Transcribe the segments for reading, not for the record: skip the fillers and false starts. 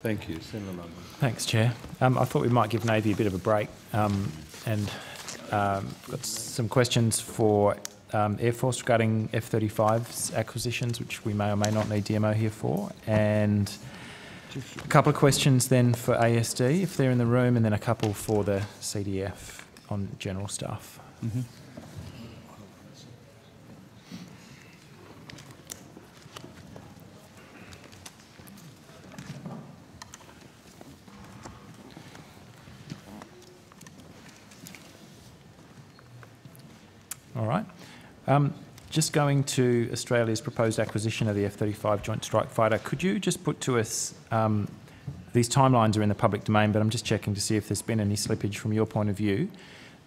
Thank you. Senator Lundgren. Thanks, Chair. I thought we might give Navy a bit of a break and got some questions for Air Force regarding F-35's acquisitions, which we may or may not need DMO here for, and a couple of questions then for ASD, if they're in the room, and then a couple for the CDF on general stuff. Mm-hmm. All right. Just going to Australia's proposed acquisition of the F-35 Joint Strike Fighter, could you just put to us, these timelines are in the public domain, but I'm just checking to see if there's been any slippage from your point of view.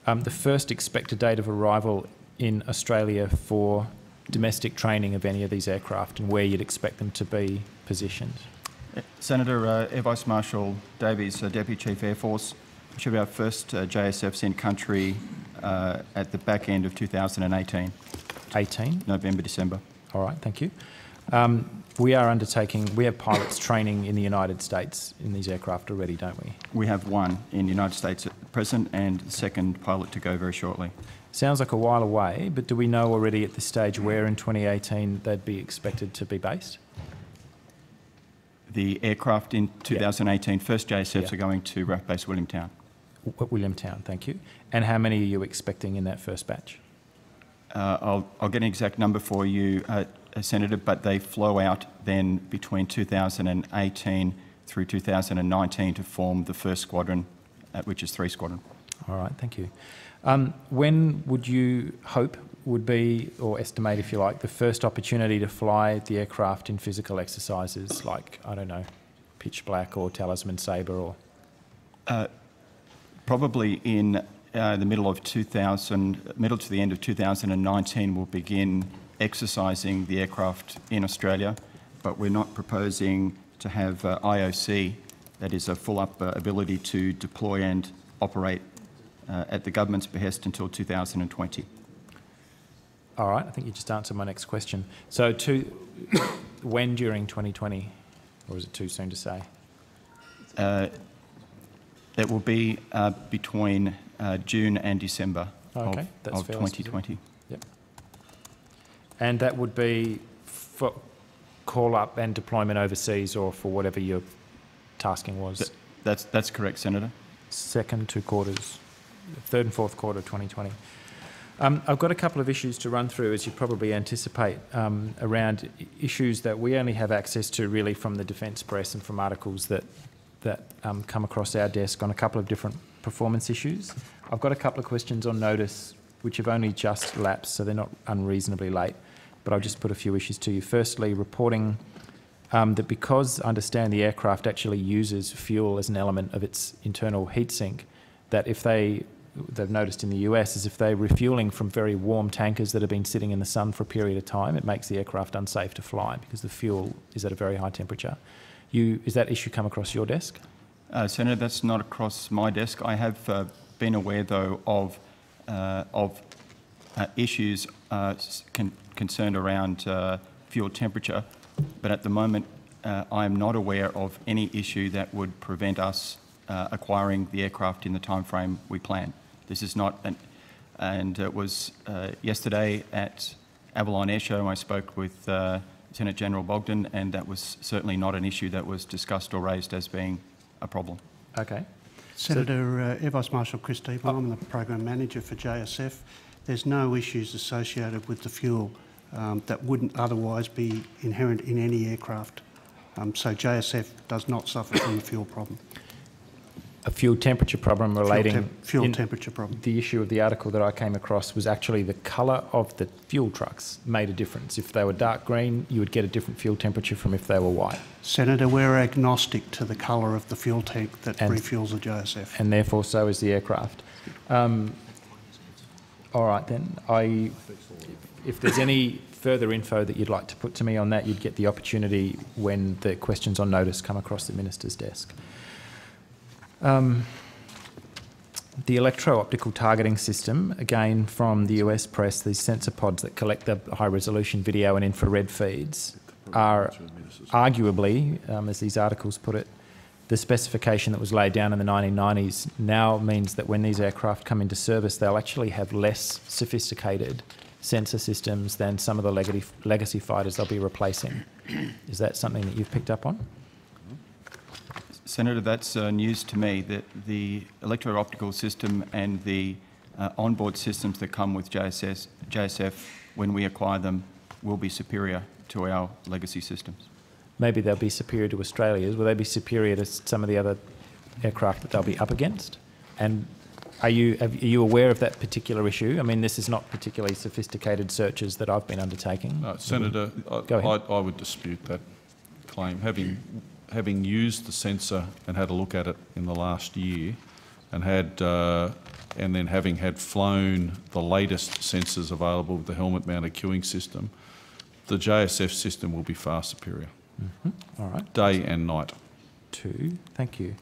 The first expected date of arrival in Australia for domestic training of any of these aircraft and where you'd expect them to be positioned. Senator, Air Vice Marshal Davies, Deputy Chief Air Force, should be our first JSFs in country at the back end of 2018. 18? November, December. All right, thank you. We have pilots training in the United States in these aircraft already, don't we? We have one in the United States at present and the second pilot to go very shortly. Sounds like a while away, but do we know already at this stage where in 2018 they'd be expected to be based? The aircraft in 2018, first JSFs are going to RAF Base Williamtown. Williamtown, thank you. And how many are you expecting in that first batch? I'll get an exact number for you, Senator, but they flow out then between 2018 through 2019 to form the first squadron, which is 3 Squadron. All right, thank you. When would you hope would be, or estimate if you like, the first opportunity to fly the aircraft in physical exercises like, I don't know, Pitch Black or Talisman Sabre or? Probably in the middle to the end of 2019, we'll begin exercising the aircraft in Australia, but we're not proposing to have IOC, that is a full-up ability to deploy and operate at the government's behest until 2020. All right, I think you just answered my next question. So when during 2020, or is it too soon to say? It will be between June and December of 2020. Yep. And that would be for call-up and deployment overseas or for whatever your tasking was? That's correct, Senator. Second 2 quarters, third and fourth quarter 2020. I've got a couple of issues to run through, as you probably anticipate, around issues that we only have access to really from the defence press and from articles that come across our desk on a couple of different performance issues. I've got a couple of questions on notice which have only just lapsed, so they're not unreasonably late, but I'll just put a few issues to you. Firstly, reporting that because I understand the aircraft actually uses fuel as an element of its internal heat sink, that if they've noticed in the US is if they're refuelling from very warm tankers that have been sitting in the sun for a period of time, it makes the aircraft unsafe to fly because the fuel is at a very high temperature. Is that issue come across your desk? Senator, that's not across my desk. I have been aware, though, of issues concerned around fuel temperature, but at the moment I am not aware of any issue that would prevent us acquiring the aircraft in the time frame we plan. This is not, and it was yesterday at Avalon Air Show I spoke with Lieutenant General Bogdan, and that was certainly not an issue that was discussed or raised as being a problem. Okay. Senator, Air Vice Marshal Chris Deeper, I'm the Program Manager for JSF. There's no issues associated with the fuel that wouldn't otherwise be inherent in any aircraft. So JSF does not suffer from the fuel problem. A fuel temperature problem relating... Fuel temperature problem. The issue of the article that I came across was actually the colour of the fuel trucks made a difference. If they were dark green, you would get a different fuel temperature from if they were white. Senator, we're agnostic to the colour of the fuel tank that refuels a JSF. And therefore so is the aircraft. All right then, if there's any further info that you'd like to put to me on that, you'd get the opportunity when the questions on notice come across the Minister's desk. The electro-optical targeting system, again from the US press, these sensor pods that collect the high-resolution video and infrared feeds are arguably, as these articles put it, the specification that was laid down in the 1990s now means that when these aircraft come into service, they'll actually have less sophisticated sensor systems than some of the legacy fighters they'll be replacing. Is that something that you've picked up on? Senator, that's news to me, that the electro-optical system and the onboard systems that come with JSF, when we acquire them, will be superior to our legacy systems. Maybe they'll be superior to Australia's. Will they be superior to some of the other aircraft that they'll be up against? And are you aware of that particular issue? I mean, this is not particularly sophisticated searches that I've been undertaking. Senator, Go ahead. I would dispute that claim. Having used the sensor and had a look at it in the last year, and then having had flown the latest sensors available with the helmet-mounted queuing system, the JSF system will be far superior. All right. Day and night. 2, thank you.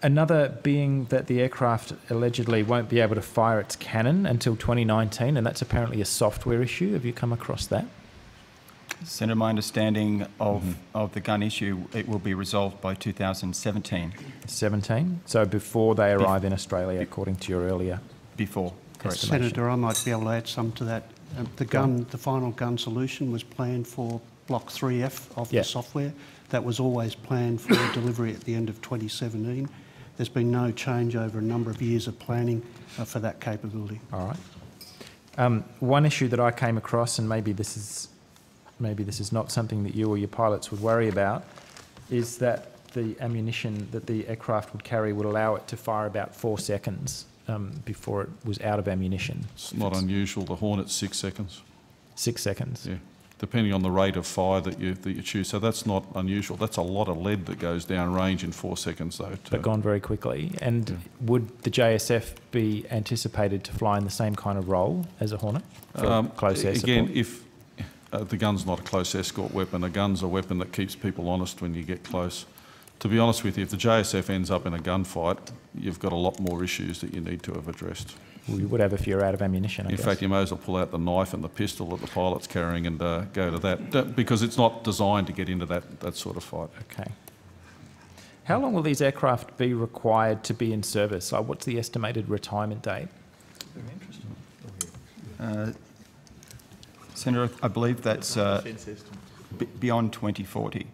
Another being that the aircraft allegedly won't be able to fire its cannon until 2019, and that's apparently a software issue. Have you come across that? Senator, my understanding of the gun issue, it will be resolved by 2017. 17? So before they arrive in Australia, according to your earlier Before, correct. estimation. Senator, I might be able to add some to that. The final gun solution was planned for Block 3F of the software. That was always planned for delivery at the end of 2017. There's been no change over a number of years of planning for that capability. All right. One issue that I came across, and maybe this is not something that you or your pilots would worry about, is that the ammunition that the aircraft would carry would allow it to fire about 4 seconds before it was out of ammunition. It's not unusual. The Hornet's 6 seconds. 6 seconds? Yeah, depending on the rate of fire that you choose. So that's not unusual. That's a lot of lead that goes down range in 4 seconds, though. But gone very quickly. And would the JSF be anticipated to fly in the same kind of role as a Hornet for close air support? Again, if the gun's not a close escort weapon, a gun's a weapon that keeps people honest when you get close. To be honest with you, if the JSF ends up in a gunfight, you've got a lot more issues that you need to have addressed. Well, you would have if you're out of ammunition, I guess. In fact, you may as well pull out the knife and the pistol that the pilot's carrying and go to that, because it's not designed to get into that sort of fight. Okay. How long will these aircraft be required to be in service? Like, what's the estimated retirement date? Senator, I believe that's beyond 2040.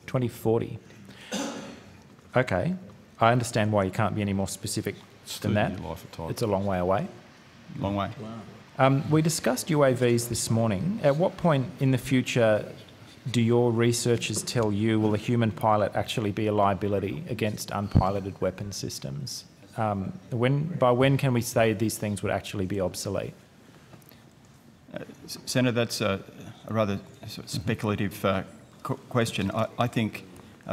2040. Okay. I understand why you can't be any more specific than that. It's a long way away. Long way. We discussed UAVs this morning. At what point in the future do your researchers tell you, will a human pilot actually be a liability against unpiloted weapon systems? By when can we say these things would actually be obsolete? Senator, that's a rather sort of speculative question. I think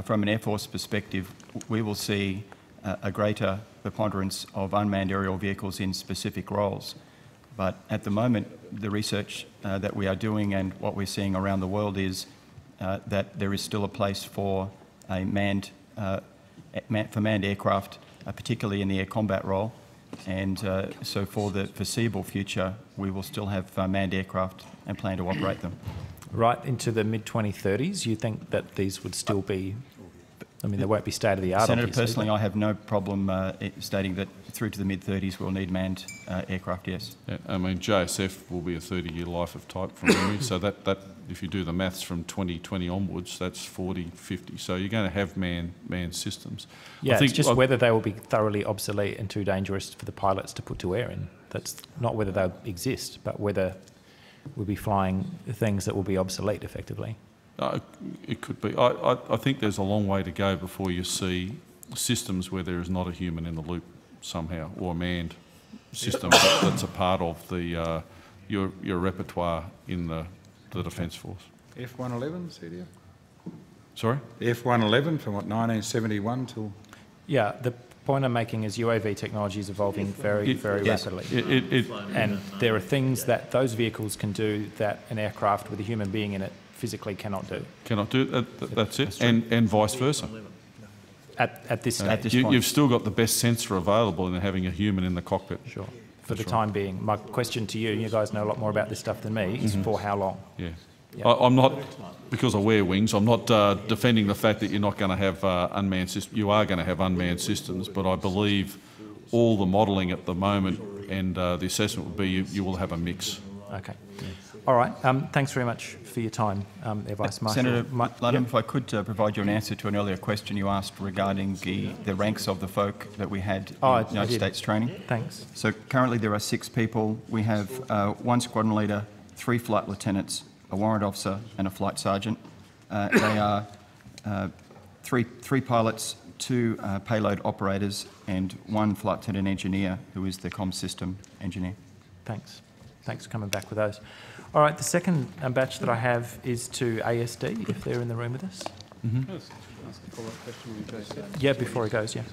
from an Air Force perspective, we will see a greater preponderance of unmanned aerial vehicles in specific roles. But at the moment, the research that we are doing and what we're seeing around the world is that there is still a place for a manned aircraft, particularly in the air combat role. And so for the foreseeable future, we will still have manned aircraft and plan to operate them. Right into the mid-2030s, you think that these would still be, I mean, they won't be state-of-the-art, Senator, obviously, personally, I have no problem stating that through to the mid-30s we'll need manned aircraft, yes. Yeah, I mean, JSF will be a 30-year life of type from memory, so that if you do the maths from 2020 onwards, that's 40, 50. So you're going to have manned systems. Yeah, I think, it's just whether they will be thoroughly obsolete and too dangerous for the pilots to put to air in. That's not whether they'll exist, but whether we'll be flying things that will be obsolete effectively. It could be. I think there's a long way to go before you see systems where there is not a human in the loop somehow, or a manned system that's a part of the your repertoire in the Defence Force. F-111, CDF? Sorry? F-111 from what, 1971 till... Yeah, the point I'm making is UAV technology is evolving very rapidly. And there are things that those vehicles can do that an aircraft with a human being in it physically cannot do. Cannot do it, that's it, and vice versa. At this stage. You've still got the best sensor available in having a human in the cockpit. Sure. For the time being. My question to you, and you guys know a lot more about this stuff than me, is for how long? Yeah. Yeah. I'm not, because I wear wings, I'm not defending the fact that you're not going to have unmanned systems. You are going to have unmanned systems, but I believe all the modelling at the moment and the assessment would be you will have a mix. Okay. All right. Thanks very much for your time, Air Vice Marshal. Senator Ludham, Yep. if I could provide you an answer to an earlier question you asked regarding the ranks of the folk that we had in I United did. States training. Thanks. So currently there are 6 people. We have 1 squadron leader, 3 flight lieutenants, a warrant officer and a flight sergeant. They are 3 pilots, 2 payload operators and 1 flight attendant engineer who is the comm system engineer. Thanks. Thanks for coming back with those. All right, the second batch that I have is to ASD, if they're in the room with us. Mm-hmm. Yeah, before he goes, yeah.